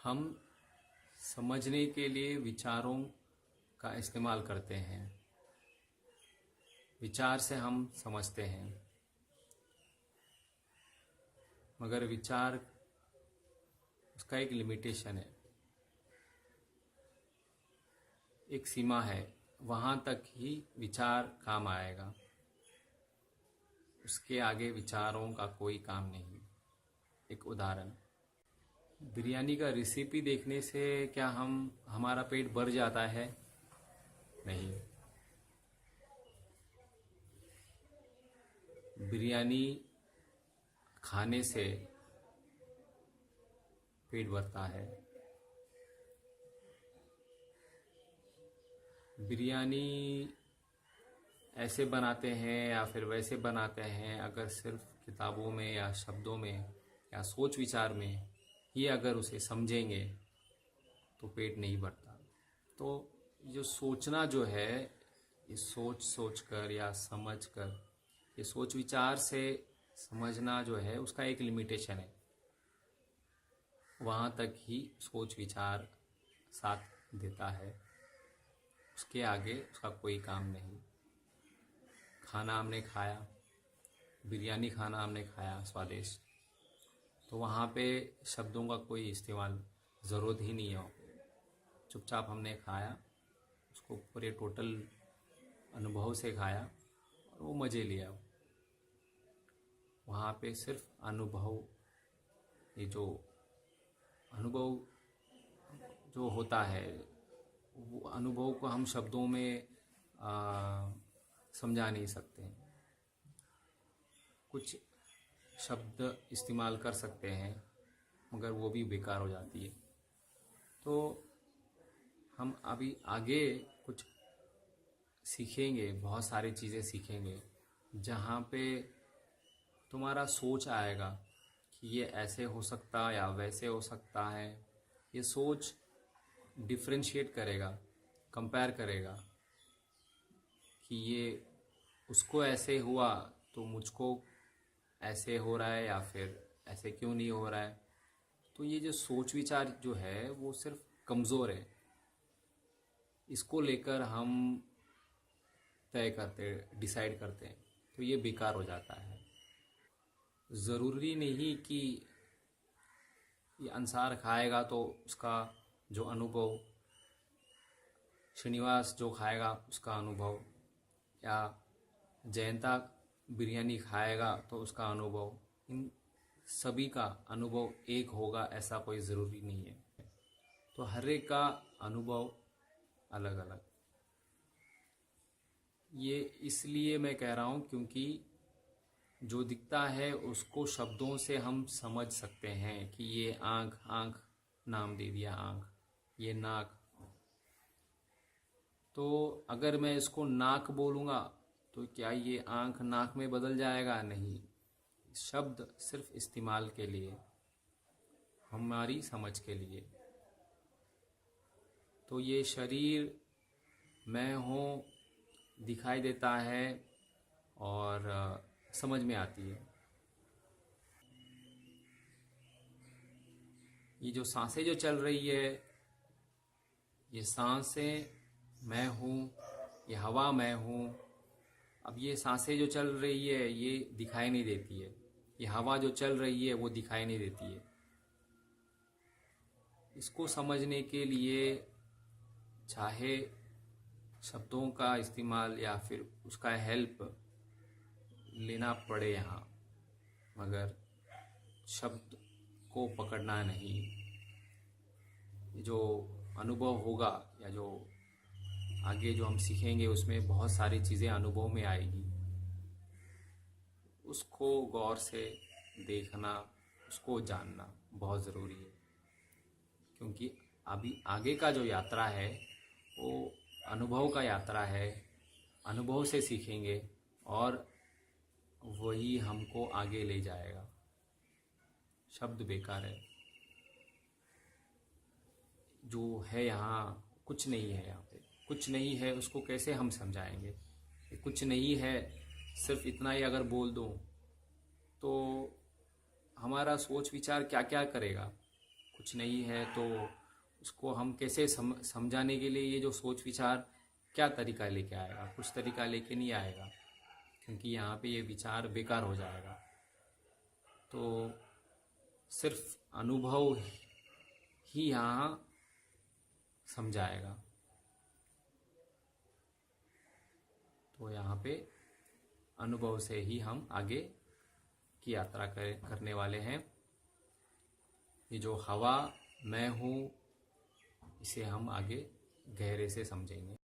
हम समझने के लिए विचारों का इस्तेमाल करते हैं। विचार से हम समझते हैं, मगर विचार उसका एक लिमिटेशन है, एक सीमा है। वहाँ तक ही विचार काम आएगा, उसके आगे विचारों का कोई काम नहीं। एक उदाहरण, बिरयानी का रेसिपी देखने से क्या हमारा पेट भर जाता है? नहीं। बिरयानी खाने से पेट भरता है। बिरयानी ऐसे बनाते हैं या फिर वैसे बनाते हैं, अगर सिर्फ किताबों में या शब्दों में या सोच विचार में ही अगर उसे समझेंगे तो पेट नहीं भरता। तो जो सोचना जो है, ये सोच कर या समझ कर, ये सोच विचार से समझना जो है, उसका एक लिमिटेशन है। वहाँ तक ही सोच विचार साथ देता है, उसके आगे उसका कोई काम नहीं। खाना हमने खाया, बिरयानी खाना हमने खाया स्वादिष्ट, तो वहाँ पे शब्दों का कोई इस्तेमाल ज़रूरत ही नहीं है। चुपचाप हमने खाया, उसको पूरे टोटल अनुभव से खाया और वो मज़े लिया। वहाँ पे सिर्फ अनुभव, ये जो अनुभव जो होता है, वो अनुभव को हम शब्दों में समझा नहीं सकते। कुछ शब्द इस्तेमाल कर सकते हैं, मगर वो भी बेकार हो जाती है। तो हम अभी आगे कुछ सीखेंगे, बहुत सारी चीज़ें सीखेंगे, जहाँ पे तुम्हारा सोच आएगा कि ये ऐसे हो सकता या वैसे हो सकता है। ये सोच डिफ्रेंशिएट करेगा, कंपेयर करेगा कि ये उसको ऐसे हुआ तो मुझको ऐसे हो रहा है, या फिर ऐसे क्यों नहीं हो रहा है। तो ये जो सोच विचार जो है वो सिर्फ कमज़ोर है, इसको लेकर हम तय करते, डिसाइड करते हैं, तो ये बेकार हो जाता है। ज़रूरी नहीं कि ये अंसार खाएगा तो उसका जो अनुभव, श्रीनिवास जो खाएगा उसका अनुभव, या जयंता बिरयानी खाएगा तो उसका अनुभव, इन सभी का अनुभव एक होगा ऐसा कोई ज़रूरी नहीं है। तो हर एक का अनुभव अलग अलग। ये इसलिए मैं कह रहा हूँ क्योंकि जो दिखता है उसको शब्दों से हम समझ सकते हैं कि ये आँख, आँख नाम दे दिया आँख, ये नाक। तो अगर मैं इसको नाक बोलूँगा तो क्या ये आँख नाक में बदल जाएगा? नहीं। शब्द सिर्फ इस्तेमाल के लिए, हमारी समझ के लिए। तो ये शरीर मैं हूँ दिखाई देता है और समझ में आती है। ये जो सांसें जो चल रही है, ये सांसें मैं हूँ, ये हवा मैं हूँ। अब ये सांसें जो चल रही है ये दिखाई नहीं देती है, ये हवा जो चल रही है वो दिखाई नहीं देती है। इसको समझने के लिए चाहे शब्दों का इस्तेमाल या फिर उसका हेल्प लेना पड़े यहाँ, मगर शब्द को पकड़ना नहीं। जो अनुभव होगा या जो आगे जो हम सीखेंगे उसमें बहुत सारी चीज़ें अनुभव में आएगी, उसको गौर से देखना, उसको जानना बहुत ज़रूरी है। क्योंकि अभी आगे का जो यात्रा है वो अनुभव का यात्रा है। अनुभव से सीखेंगे और वही हमको आगे ले जाएगा। शब्द बेकार है, जो है यहाँ कुछ नहीं है। यहाँ पे कुछ नहीं है, उसको कैसे हम समझाएंगे? कुछ नहीं है सिर्फ इतना ही अगर बोल दूँ तो हमारा सोच विचार क्या क्या करेगा? कुछ नहीं है, तो उसको हम कैसे समझाने के लिए ये जो सोच विचार क्या तरीका लेके आएगा? कुछ तरीका लेके नहीं आएगा, क्योंकि यहाँ पे ये विचार बेकार हो जाएगा। तो सिर्फ अनुभव ही यहाँ समझाएगा। तो यहाँ पे अनुभव से ही हम आगे की यात्रा करने वाले हैं। ये जो हवा मैं हूँ, इसे हम आगे गहरे से समझेंगे।